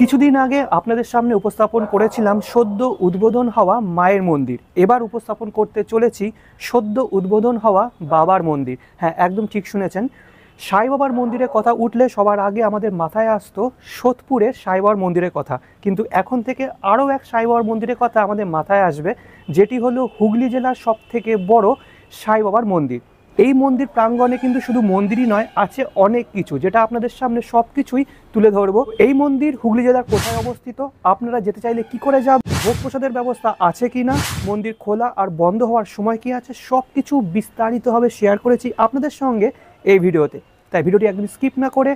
কিছুদিন আগে আপনাদের সামনে উপস্থাপন করেছিলাম সদ্য উদ্বোধন হওয়া মায়ের মন্দির। এবার উপস্থাপন করতে চলেছি সদ্য উদ্বোধন হওয়া বাবার মন্দির। হ্যাঁ, একদম ঠিক শুনেছেন, সাই বাবার মন্দিরের কথা উঠলে সবার আগে আমাদের মাথায় আসতো সোদপুরের সাই বাবার মন্দিরের কথা, কিন্তু এখন থেকে আরও এক সাই বাবার মন্দিরের কথা আমাদের মাথায় আসবে, যেটি হলো হুগলি জেলার সবথেকে বড় সাই বাবার মন্দির। এই মন্দির প্রাঙ্গণে কিন্তু শুধু মন্দিরই নয়, আছে অনেক কিছু, যেটা আপনাদের সামনে সব কিছুই তুলে ধরবো। এই মন্দির হুগলি জেলার কোথায় অবস্থিত, আপনারা যেতে চাইলে কি করে যাবেন, ভোগ প্রসাদের ব্যবস্থা আছে কি না, মন্দির খোলা আর বন্ধ হওয়ার সময় কি আছে, সব কিছু বিস্তারিতভাবে শেয়ার করেছি আপনাদের সঙ্গে এই ভিডিওতে। তাই ভিডিওটি একদম স্কিপ না করে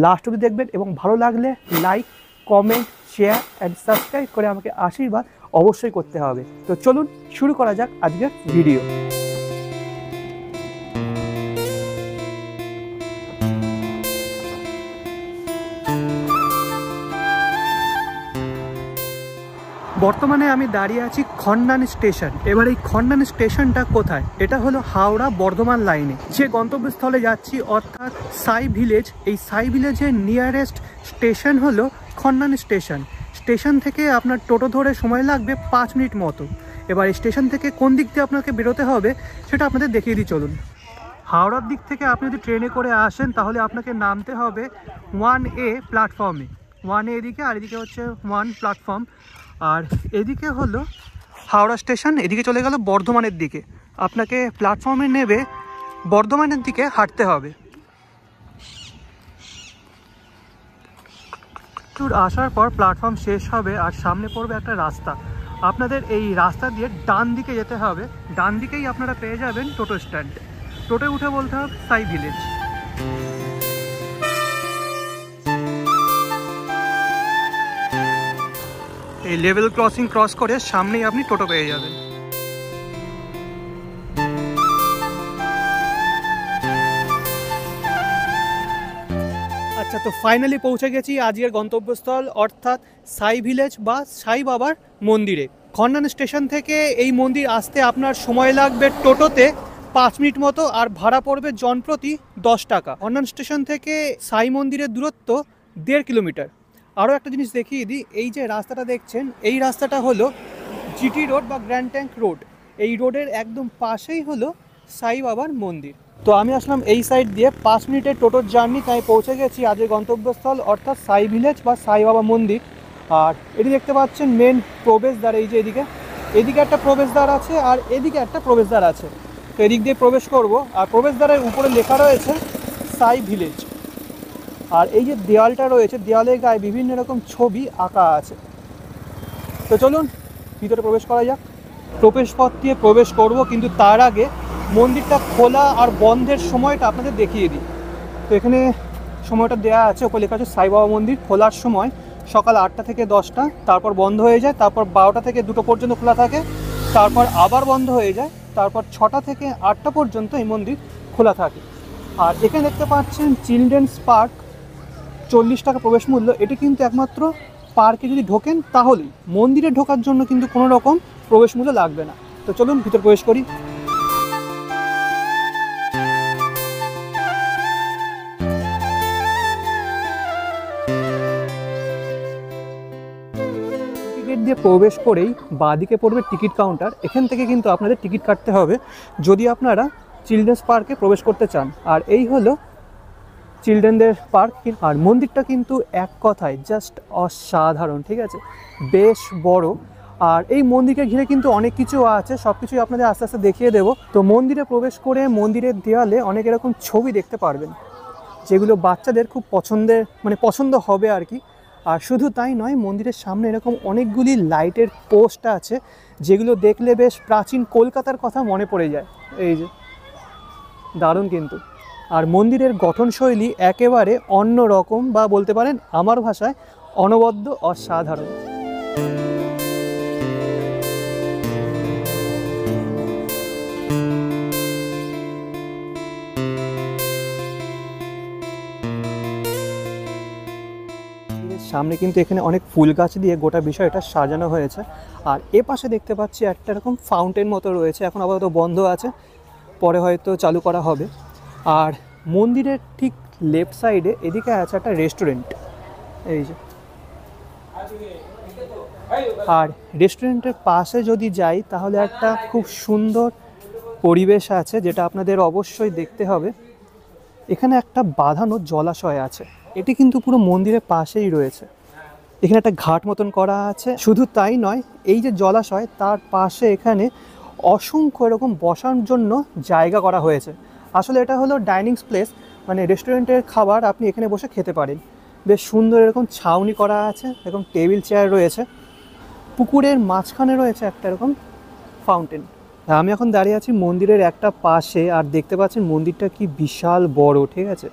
লাস্ট অবধি দেখবেন এবং ভালো লাগলে like, comment, share and subscribe করে আমাকে আশীর্বাদ অবশ্যই করতে হবে। তো চলুন শুরু করা যাক আজকের ভিডিও। বর্তমানে আমি দাঁড়িয়ে আছি খন্ডান স্টেশন। এবার এই খন্ডান স্টেশনটা কোথায়? এটা হলো হাওড়া বর্ধমান লাইনে যে গন্তব্যস্থলে যাচ্ছি, অর্থাৎ সাই ভিলেজ। এই সাই ভিলেজের নিয়ারেস্ট স্টেশন হলো খন্ডান স্টেশন। স্টেশন থেকে আপনার টোটো ধরে সময় লাগবে 5 মিনিট মতো। এবার এই স্টেশন থেকে কোন দিক দিয়ে আপনাকে বেরোতে হবে সেটা আপনাদের দেখিয়ে দিই, চলুন। হাওড়ার দিক থেকে আপনি যদি ট্রেনে করে আসেন তাহলে আপনাকে নামতে হবে 1A প্ল্যাটফর্মে। 1A এদিকে, আর এদিকে হচ্ছে 1 প্ল্যাটফর্ম। আর এদিকে হলো হাওড়া স্টেশন, এদিকে চলে গেল বর্ধমানের দিকে। আপনাকে প্ল্যাটফর্মে নেবে বর্ধমানের দিকে হাঁটতে হবে। একটু আসার পর প্ল্যাটফর্ম শেষ হবে আর সামনে পড়বে একটা রাস্তা। আপনাদের এই রাস্তা দিয়ে ডান দিকে যেতে হবে। ডান দিকেই আপনারা পেয়ে যাবেন টোটো স্ট্যান্ড। টোটোয় উঠে বলতে হবে সাই ভিলেজ। এই লেভেল ক্রসিং ক্রস করে সামনেই আপনি টোটো পেয়ে যাবেন। আচ্ছা, তো ফাইনালি পৌঁছে গেছি আজকের গন্তব্যস্থল, অর্থাৎ সাই ভিলেজ বা সাই বাবার মন্দিরে। খন্ডান স্টেশন থেকে এই মন্দির আসতে আপনার সময় লাগবে টোটোতে 5 মিনিট মতো, আর ভাড়া পড়বে জনপ্রতি 10 টাকা। খন্ডান স্টেশন থেকে সাই মন্দিরের দূরত্ব 1.5 কিলোমিটার। আরও একটা জিনিস দেখিয়ে দিই, এই যে রাস্তাটা দেখছেন, এই রাস্তাটা হলো জিটি রোড বা গ্র্যান্ড ট্যাঙ্ক রোড। এই রোডের একদম পাশেই হলো সাই বাবার মন্দির। তো আমি আসলাম এই সাইড দিয়ে, 5 মিনিটের টোটোর জার্নি, তাই পৌঁছে গেছি আজকের গন্তব্যস্থল, অর্থাৎ সাই ভিলেজ বা সাই বাবা মন্দির। আর এটি দেখতে পাচ্ছেন মেন প্রবেশদ্বার। এই যে এদিকে একটা প্রবেশদ্বার আছে আর এদিকে একটা প্রবেশদ্বার আছে। তো এদিক দিয়ে প্রবেশ করব, আর প্রবেশদ্বারের উপরে লেখা রয়েছে সাই ভিলেজ। আর এই যে দেওয়ালটা রয়েছে, দেওয়ালের গায়ে বিভিন্ন রকম ছবি আঁকা আছে। তো চলুন ভিতরে প্রবেশ করা যাক। প্রবেশ পথ দিয়ে প্রবেশ করব, কিন্তু তার আগে মন্দিরটা খোলা আর বন্ধের সময়টা আপনাদের দেখিয়ে দিই। তো এখানে সময়টা দেওয়া আছে, ওপরে লেখা আছে সাই বাবা মন্দির খোলার সময় সকাল 8টা থেকে 10টা, তারপর বন্ধ হয়ে যায়, তারপর 12টা থেকে 2টো পর্যন্ত খোলা থাকে, তারপর আবার বন্ধ হয়ে যায়, তারপর 6টা থেকে 8টা পর্যন্ত এই মন্দির খোলা থাকে। আর এখানে দেখতে পাচ্ছেন চিলড্রেন্স পার্ক, 40 টাকা প্রবেশ মূল্য। এটি কিন্তু একমাত্র পার্কে যদি ঢোকেন তাহলেই, মন্দিরে ঢোকার জন্য কিন্তু কোনো রকম প্রবেশ মূল্য লাগবে না। তো চলুন ভিতর প্রবেশ করি। টিকিট দিয়ে প্রবেশ করেই বাঁদিকে পড়বে টিকিট কাউন্টার। এখান থেকে কিন্তু আপনাদের টিকিট কাটতে হবে যদি আপনারা চিলড্রেন্স পার্কে প্রবেশ করতে চান। আর এই হলো চিলড্রেনদের পার্ক। আর মন্দিরটা কিন্তু এক কথায় জাস্ট অসাধারণ, ঠিক আছে, বেশ বড়। আর এই মন্দিরকে ঘিরে কিন্তু অনেক কিছু আছে, সব কিছুই আপনাদের আস্তে আস্তে দেখিয়ে দেবো। তো মন্দিরে প্রবেশ করে মন্দিরের দেওয়ালে অনেক এরকম ছবি দেখতে পারবেন, যেগুলো বাচ্চাদের খুব পছন্দ হবে আর কি। আর শুধু তাই নয়, মন্দিরের সামনে এরকম অনেকগুলি লাইটের পোস্ট আছে, যেগুলো দেখলে বেশ প্রাচীন কলকাতার কথা মনে পড়ে যায়। এই যে দারুণ কিন্তু। আর মন্দিরের গঠনশৈলী একেবারে অন্য রকম, বা বলতে পারেন আমার ভাষায় অনবদ্য, অসাধারণ। সামনে কিন্তু এখানে অনেক ফুল গাছ দিয়ে গোটা বিষয়টা সাজানো হয়েছে। আর এ পাশে দেখতে পাচ্ছি একটা এরকম ফাউন্টেন মতো রয়েছে, এখন আপাতত বন্ধ আছে, পরে হয়তো চালু করা হবে। আর মন্দিরের ঠিক লেফট সাইডে এদিকে আছে একটা রেস্টুরেন্ট। এই যে আর রেস্টুরেন্টের পাশে যদি যাই তাহলে একটা খুব সুন্দর পরিবেশ আছে, যেটা আপনাদের অবশ্যই দেখতে হবে। এখানে একটা বাঁধানো জলাশয় আছে, এটি কিন্তু পুরো মন্দিরের পাশেই রয়েছে। এখানে একটা ঘাট মতন করা আছে। শুধু তাই নয়, এই যে জলাশয় তার পাশে এখানে অসংখ্য এরকম বসার জন্য জায়গা করা হয়েছে। আসলে এটা হলো ডাইনিং প্লেস, মানে রেস্টুরেন্টের খাবার আপনি এখানে বসে খেতে পারেন। বেশ সুন্দর এরকম ছাউনি করা আছে, এরকম টেবিল চেয়ার রয়েছে। পুকুরের মাঝখানে রয়েছে একটা এরকম ফাউন্টেন। আমি এখন দাঁড়িয়ে আছি মন্দিরের একটা পাশে, আর দেখতে পাচ্ছেন মন্দিরটা কি বিশাল বড়, ঠিক আছে।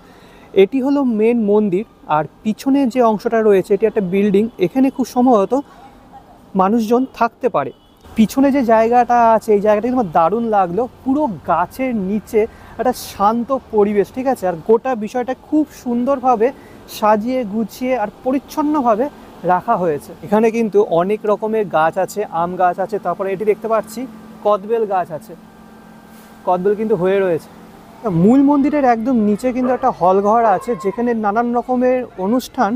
এটি হলো মেন মন্দির, আর পিছনে যে অংশটা রয়েছে এটি একটা বিল্ডিং। এখানে খুব সম্ভবত মানুষজন থাকতে পারে। পিছনে যে জায়গাটা আছে এই জায়গাটা কিন্তু আমার দারুণ লাগলো, পুরো গাছের নিচে একটা শান্ত পরিবেশ, ঠিক আছে। আর গোটা বিষয়টা খুব সুন্দরভাবে সাজিয়ে গুছিয়ে আর পরিচ্ছন্নভাবে রাখা হয়েছে। এখানে কিন্তু অনেক রকমের গাছ আছে, আম গাছ আছে, তারপরে এটি দেখতে পাচ্ছি কদবেল গাছ আছে, কদবেল কিন্তু হয়ে রয়েছে। মূল মন্দিরের একদম নিচে কিন্তু একটা হলঘর আছে, যেখানে নানান রকমের অনুষ্ঠান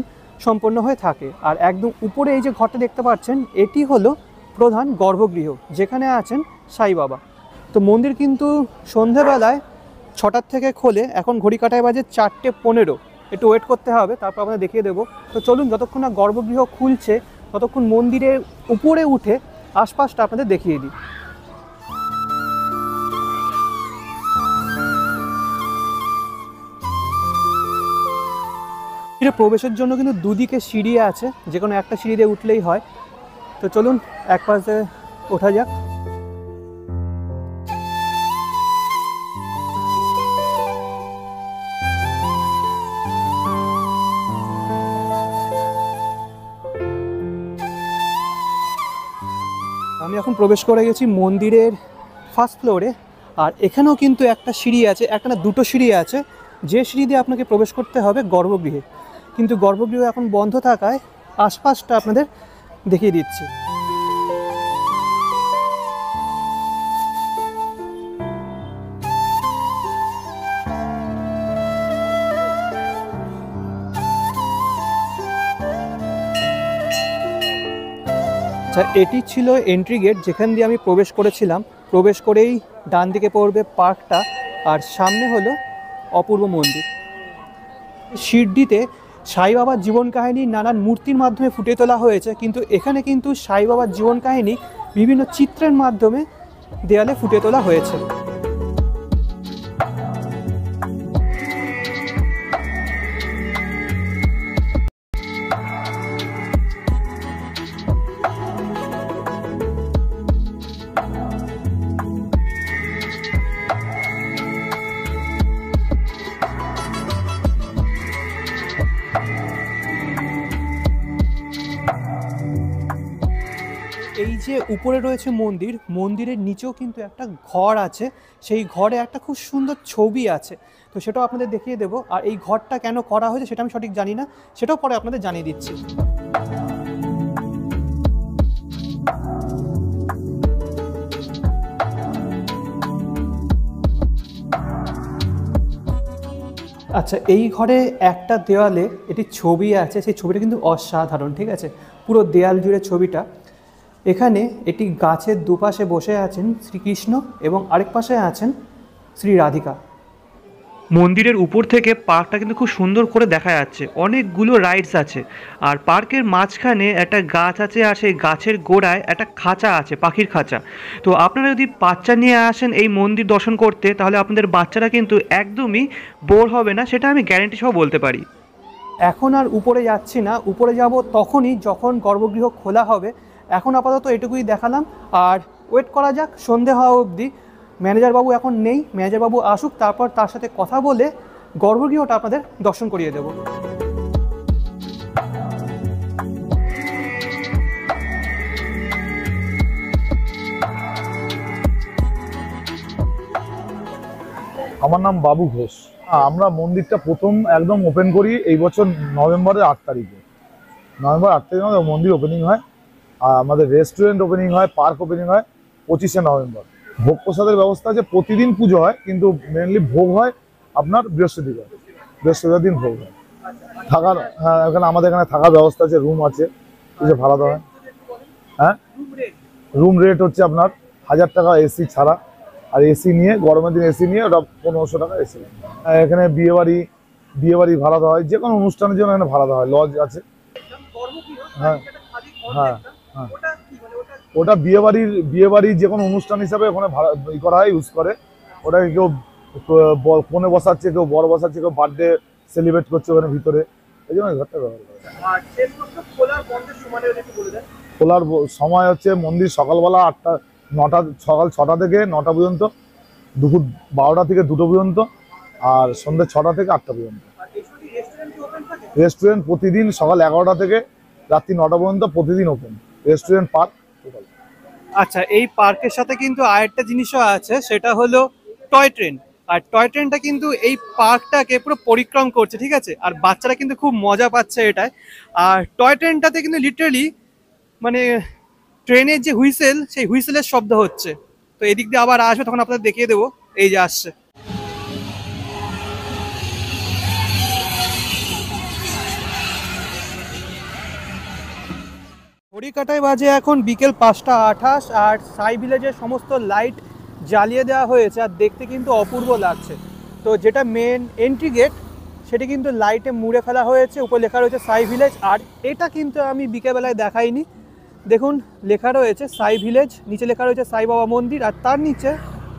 সম্পন্ন হয়ে থাকে। আর একদম উপরে এই যে ঘরটা দেখতে পাচ্ছেন এটি হলো প্রধান গর্ভগৃহ, যেখানে আছেন সাই বাবা। তো মন্দির কিন্তু সন্ধেবেলায় 6টার থেকে খোলে, এখন ঘড়ি কাটায় বাজে 4:15। একটু ওয়েট করতে হবে, তারপর আপনাদের দেখিয়ে দেবো। তো চলুন, যতক্ষণ না গর্ভগৃহ খুলছে ততক্ষণ মন্দিরের উপরে উঠে আশপাশটা আপনাদের দেখিয়ে দিই। প্রবেশের জন্য কিন্তু দুদিকে সিঁড়ি আছে, যে কোনো একটা সিঁড়ি দিয়ে উঠলেই হয়। তো চলুন এক পাশে ওঠা যাক। আমি এখন প্রবেশ করে গেছি মন্দিরের ফার্স্ট ফ্লোরে, আর এখানেও কিন্তু একটা সিঁড়ি আছে, একটা না দুটো সিঁড়ি আছে, যে সিঁড়ি দিয়ে আপনাকে প্রবেশ করতে হবে গর্ভগৃহে। কিন্তু গর্ভগৃহ এখন বন্ধ থাকায় আশপাশটা আপনাদের দেখিয়ে দিচ্ছি। আচ্ছা, এটি ছিল এন্ট্রি গেট, যেখান দিয়ে আমি প্রবেশ করেছিলাম। প্রবেশ করেই ডান দিকে পড়বে পার্কটা, আর সামনে হলো অপূর্ব মন্দির। শিরডিতে সাই বাবার জীবন কাহিনী নানান মূর্তির মাধ্যমে ফুটিয়ে তোলা হয়েছে, কিন্তু এখানে কিন্তু সাই বাবার জীবন কাহিনী বিভিন্ন চিত্রের মাধ্যমে দেয়ালে ফুটিয়ে তোলা হয়েছে। এই যে উপরে রয়েছে মন্দির, মন্দিরের নিচেও কিন্তু একটা ঘর আছে, সেই ঘরে একটা খুব সুন্দর ছবি আছে। তো সেটাও আপনাদের দেখিয়ে দেবো। আর এই ঘরটা কেন করা হয়েছে সেটা আমি সঠিক জানি না, সেটাও পরে আপনাদের জানিয়ে দিচ্ছি। আচ্ছা, এই ঘরে একটা দেওয়ালে এটি ছবি আছে, সেই ছবিটা কিন্তু অসাধারণ, ঠিক আছে। পুরো দেয়াল জুড়ে ছবিটা। এখানে এটি গাছের দুপাশে বসে আছেন শ্রীকৃষ্ণ এবং আরেক পাশে আছেন শ্রী রাধিকা। মন্দিরের উপর থেকে পার্কটা কিন্তু খুব সুন্দর করে দেখা যাচ্ছে, অনেকগুলো রাইডস আছে। আর পার্কের মাঝখানে একটা গাছ আছে, আর সেই গাছের গোড়ায় একটা খাঁচা আছে, পাখির খাঁচা। তো আপনারা যদি বাচ্চা নিয়ে আসেন এই মন্দির দর্শন করতে, তাহলে আপনাদের বাচ্চারা কিন্তু একদমই বোর হবে না, সেটা আমি গ্যারেন্টি সহ বলতে পারি। এখন আর উপরে যাচ্ছি না, উপরে যাব তখনই যখন গর্ভগৃহ খোলা হবে। এখন আপাতত এটুকুই দেখালাম, আর ওয়েট করা যাক সন্ধে হওয়া অবধি। ম্যানেজার বাবু এখন নেই, ম্যানেজার বাবু আসুক, তারপর তার সাথে কথা বলে গর্ভগৃহটা আপনাদের দর্শন করিয়ে দেব। আমার নাম বাবু ঘোষ। আমরা মন্দিরটা প্রথম একদম ওপেন করি এই বছর নভেম্বরের 8 তারিখে। নভেম্বর 8 তারিখে আমাদের মন্দির ওপেনিং হয়, আর আমাদের রেস্টুরেন্ট ওপেনিং হয়, পার্ক ওপেনিং হয় 25শে নভেম্বর। ভোগ প্রসাদের ব্যবস্থা আছে, প্রতিদিন পুজো হয়, কিন্তু মেনলি ভোগ হয় আপনার বৃহস্পতিবার দিন ভোগ হয়। থাকার, হ্যাঁ, এখানে আমাদের এখানে থাকার ব্যবস্থা আছে, রুম আছে, কিছু ভাড়া দেওয়া হয়। হ্যাঁ, রুম রেট হচ্ছে আপনার 1000 টাকা এসি ছাড়া, আর এসি নিয়ে গরমের দিন এসি নিয়ে ওটা 1500 টাকা এসি। এখানে বিয়ে বাড়ি ভাড়া দেওয়া হয়, যে কোনো অনুষ্ঠানের জন্য এখানে ভাড়া দেওয়া হয়, লজ আছে। হ্যাঁ হ্যাঁ হ্যাঁ, ওটা বিয়ে বাড়ির যে কোনো অনুষ্ঠান হিসাবে ওখানে ভাড়া করা হয়, ইউজ করে। ওটাকে কেউ কোণে বসাচ্ছে, কেউ বড় বসাচ্ছে, কেউ বার্থডে সেলিব্রেট করছে ওখানে ভিতরে, এই জন্য ঘরটা ব্যবহার করে। খোলার সময় হচ্ছে মন্দির সকালবেলা 8টা 9টা, সকাল 6টা থেকে 9টা পর্যন্ত, দুপুর 12টা থেকে 2টো পর্যন্ত, আর সন্ধ্যে 6টা থেকে 8টা পর্যন্ত। রেস্টুরেন্ট প্রতিদিন সকাল 11টা থেকে রাত্রি 9টা পর্যন্ত প্রতিদিন ওপেন। Restaurant park total. আচ্ছা, এই পার্কের সাথে কিন্তু আরেকটা জিনিসও আছে, সেটা হলো টয় ট্রেন। আর টয় ট্রেনটা কিন্তু এই পার্কটাকে পুরো পরিক্রম করছে, ঠিক আছে, আর বাচ্চারা কিন্তু খুব মজা পাচ্ছে এটায়। আর টয় ট্রেনটাতে কিন্তু লিটারালি মানে ট্রেনের যে হুইসেল, সেই হুইসেলের শব্দ হচ্ছে। তো এদিক দিয়ে আবার আসবে, তখন আপনাদের দেখিয়ে দেবো। এই যে আসছে। ঘড়িকাটায় বাজে এখন বিকেল 5টা 28, আর সাই ভিলেজের সমস্ত লাইট জ্বালিয়ে দেওয়া হয়েছে, আর দেখতে কিন্তু অপূর্ব লাগছে। তো যেটা মেন এন্ট্রি গেট, সেটা কিন্তু লাইটে মুড়ে ফেলা হয়েছে, উপরে লেখা রয়েছে সাই ভিলেজ। আর এটা কিন্তু আমি বিকেলবেলায় দেখাইনি, দেখুন লেখা রয়েছে সাই ভিলেজ, নিচে লেখা রয়েছে সাই বাবা মন্দির, আর তার নিচে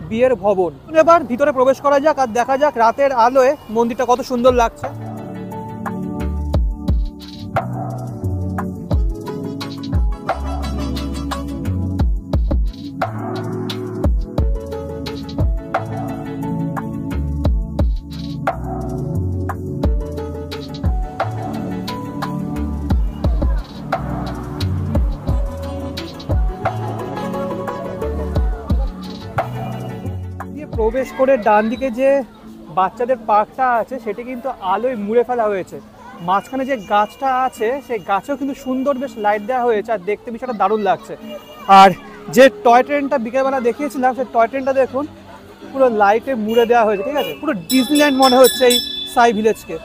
বিয়ের ভবন। এবার ভিতরে প্রবেশ করা যাক আর দেখা যাক রাতের আলোয় মন্দিরটা কত সুন্দর লাগছে। প্রবেশ করে ডান দিকে যে বাচ্চাদের পার্কটা আছে, সেটা কিন্তু আলোয় মুড়ে ফেলা হয়েছে। মাঝখানে যে গাছটা আছে, সেই গাছেও কিন্তু সুন্দর বেশ লাইট দেওয়া হয়েছে, আর দেখতে বিষয়টা দারুণ লাগছে। আর যে টয় ট্রেনটা বিকেলবেলা দেখিয়েছিলাম, সেই টয় ট্রেনটা দেখুন পুরো লাইটে মুড়ে দেওয়া হয়েছে, ঠিক আছে, পুরো ডিজনিল্যান্ড মনে হচ্ছে এই সাই ভিলেজকে।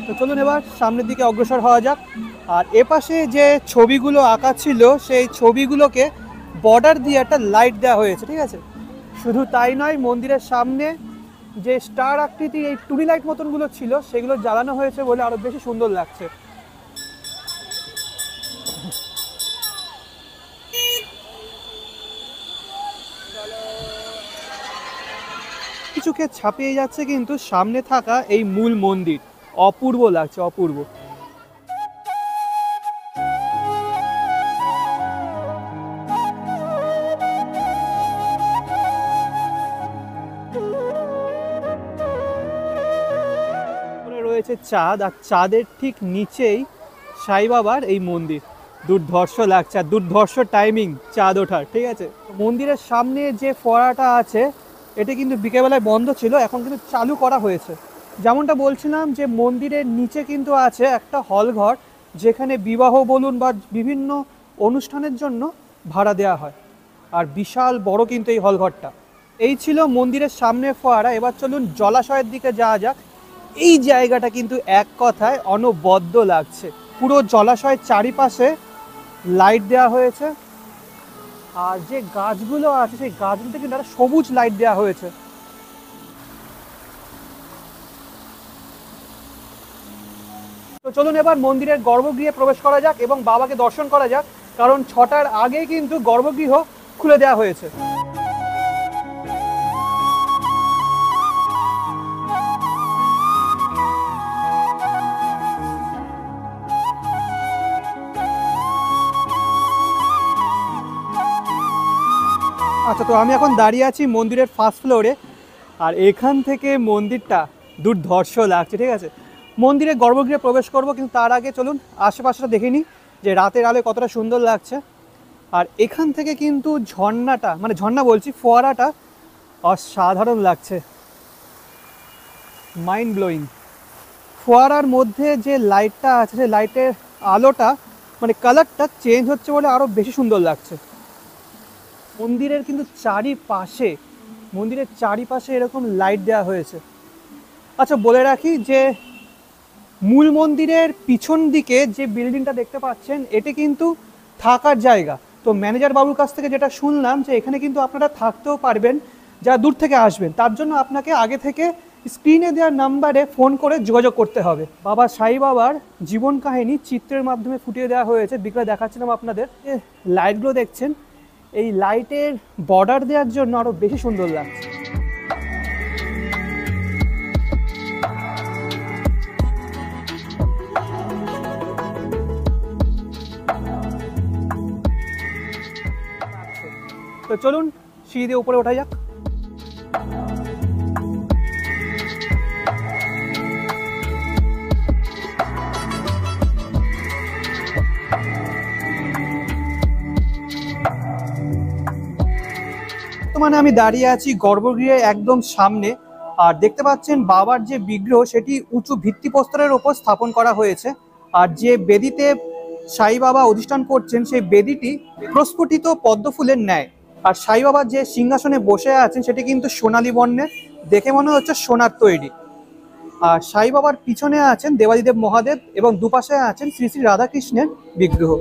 তো চলুন এবার সামনের দিকে অগ্রসর হওয়া যাক। আর এপাশে যে ছবিগুলো আঁকা ছিল, সেই ছবিগুলোকে বর্ডার দিয়ে একটা লাইট দেওয়া হয়েছে, ঠিক আছে। শুধু তাই নয়, মন্দিরের সামনে যে স্টার আকৃতির এই টুনি লাইট মতনগুলো ছিল, সেগুলো জ্বালানো হয়েছে বলে আরো বেশি সুন্দর লাগছে। কিছুকে ছাপিয়ে যাচ্ছে কিন্তু সামনে থাকা এই মূল মন্দির, অপূর্ব লাগছে, অপূর্ব। রয়েছে চাঁদ, আর চাঁদের ঠিক নিচেই সাই বাবার এই মন্দির। দুর্ধর্ষ লাগছে, আর দুর্ধর্ষ টাইমিং চাঁদ ওঠার, ঠিক আছে। মন্দিরের সামনে যে ফোয়ারাটা আছে, এটা কিন্তু বিকেলবেলায় বন্ধ ছিল, এখন কিন্তু চালু করা হয়েছে। যেমনটা বলছিলাম যে মন্দিরের নিচে কিন্তু আছে একটা হল ঘর, যেখানে বিবাহ বলুন বা বিভিন্ন অনুষ্ঠানের জন্য ভাড়া দেওয়া হয়। আর বিশাল বড় কিন্তু এই হল ঘরটা। এই ছিল মন্দিরের সামনে ফোয়ারা। এবার চলুন জলাশয়ের দিকে যাওয়া যাক। এই জায়গাটা কিন্তু এক কথায় অনবদ্য লাগছে। পুরো জলাশয়ের চারিপাশে লাইট দেওয়া হয়েছে, আর যে গাছগুলো আছে সেই গাছগুলোতে কিন্তু একটা সবুজ লাইট দেওয়া হয়েছে। তো চলুন এবার মন্দিরের গর্ভগৃহে প্রবেশ করা যাক এবং বাবাকে দর্শন করা যাক, কারণ 6টার আগেই কিন্তু গর্ভগৃহ খুলে দেওয়া হয়েছে। আচ্ছা, তো আমি এখন দাঁড়িয়ে আছি মন্দিরের ফার্স্ট ফ্লোরে, আর এখান থেকে মন্দিরটা দুর্ধর্ষ লাগছে, ঠিক আছে। মন্দিরে গর্ভগৃহে প্রবেশ করব, কিন্তু তার আগে চলুন আশেপাশটা দেখে নিই যে রাতের আলোয় কতটা সুন্দর লাগছে। আর এখান থেকে কিন্তু ঝর্ণাটা, মানে ঝর্ণা বলছি, ফোয়ারাটা অসাধারণ লাগছে, মাইন্ড ব্লোয়িং। ফোয়ারার মধ্যে যে লাইটটা আছে, সেই লাইটের আলোটা মানে কালারটা চেঞ্জ হচ্ছে বলে আরও বেশি সুন্দর লাগছে। মন্দিরের কিন্তু মন্দিরের চারিপাশে এরকম লাইট দেওয়া হয়েছে। আচ্ছা, বলে রাখি যে মূল মন্দিরের পিছন দিকে যে বিল্ডিংটা দেখতে পাচ্ছেন এটি কিন্তু থাকার জায়গা। তো ম্যানেজার বাবুর কাছ থেকে যেটা শুনলাম যে এখানে কিন্তু আপনারা থাকতেও পারবেন যারা দূর থেকে আসবেন, তার জন্য আপনাকে আগে থেকে স্ক্রিনে দেওয়ার নাম্বারে ফোন করে যোগাযোগ করতে হবে। বাবা সাই বাবার জীবন কাহিনী চিত্রের মাধ্যমে ফুটিয়ে দেওয়া হয়েছে। বিকেলে দেখাচ্ছিলাম আপনাদের, যে লাইটগুলো দেখছেন এই লাইটের বর্ডার দেওয়ার জন্য আরো বেশি সুন্দর লাগছে। তো চলুন সিঁড়ি দিয়ে উপরে ওঠা যাক। বর্তমানে আমি দাঁড়িয়ে আছি গর্ভগৃহের একদম সামনে, আর দেখতে পাচ্ছেন বাবার যে বিগ্রহ সেটি উঁচু ভিত্তিপ্রস্তরের ওপর স্থাপন করা হয়েছে। আর যে বেদিতে সাই বাবা অধিষ্ঠান করছেন সেই বেদিটি প্রস্ফুটিত পদ্ম ফুলের ন্যায়। আর সাই বাবা যে সিংহাসনে বসে আছেন সেটি কিন্তু সোনালী বর্ণের, দেখে মনে হচ্ছে সোনার তৈরি। আর সাই বাবার পিছনে আছেন দেবাদিদেব মহাদেব এবং দুপাশে আছেন শ্রী শ্রী রাধাকৃষ্ণের বিগ্রহ।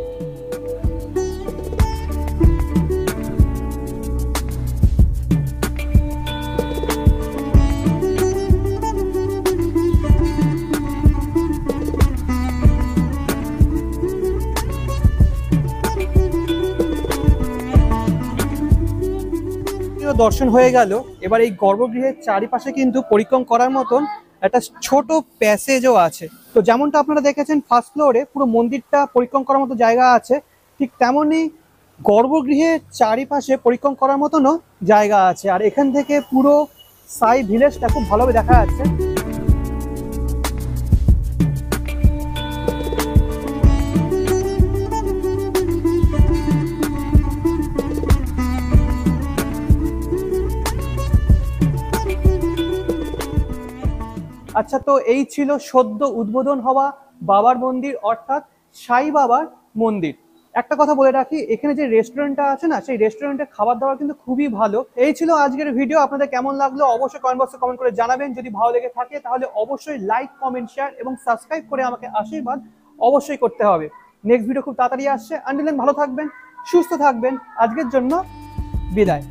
দর্শন হয়ে গেল। এবার এই গর্ভগৃহের চারিপাশে কিন্তু পরিক্রম করার মতন একটা ছোট প্যাসেজও আছে। তো যেমনটা আপনারা দেখেছেন ফার্স্ট ফ্লোরে পুরো মন্দিরটা পরিক্রম করার মতো জায়গা আছে, ঠিক তেমনই গর্ভগৃহের চারিপাশে পরিক্রম করার মতনও জায়গা আছে। আর এখান থেকে পুরো সাই ভিলেজটা খুব ভালোভাবে দেখা যাচ্ছে। আচ্ছা, তো এই ছিল সদ্য উদ্বোধন হওয়া বাবার মন্দির অর্থাৎ সাই বাবার মন্দির। একটা কথা বলে রাখি, এখানে যে রেস্টুরেন্টটা আছে না, সেই রেস্টুরেন্টের খাবার দাবার কিন্তু খুবই ভালো। এই ছিল আজকের ভিডিও। আপনাদের কেমন লাগলো অবশ্যই কমেন্ট বক্সে কমেন্ট করে জানাবেন। যদি ভালো লেগে থাকে তাহলে অবশ্যই লাইক, কমেন্ট, শেয়ার এবং সাবস্ক্রাইব করে আমাকে আশীর্বাদ অবশ্যই করতে হবে। নেক্সট ভিডিও খুব তাড়াতাড়ি আসছে। আনটিল দেন ভালো থাকবেন, সুস্থ থাকবেন। আজকের জন্য বিদায়।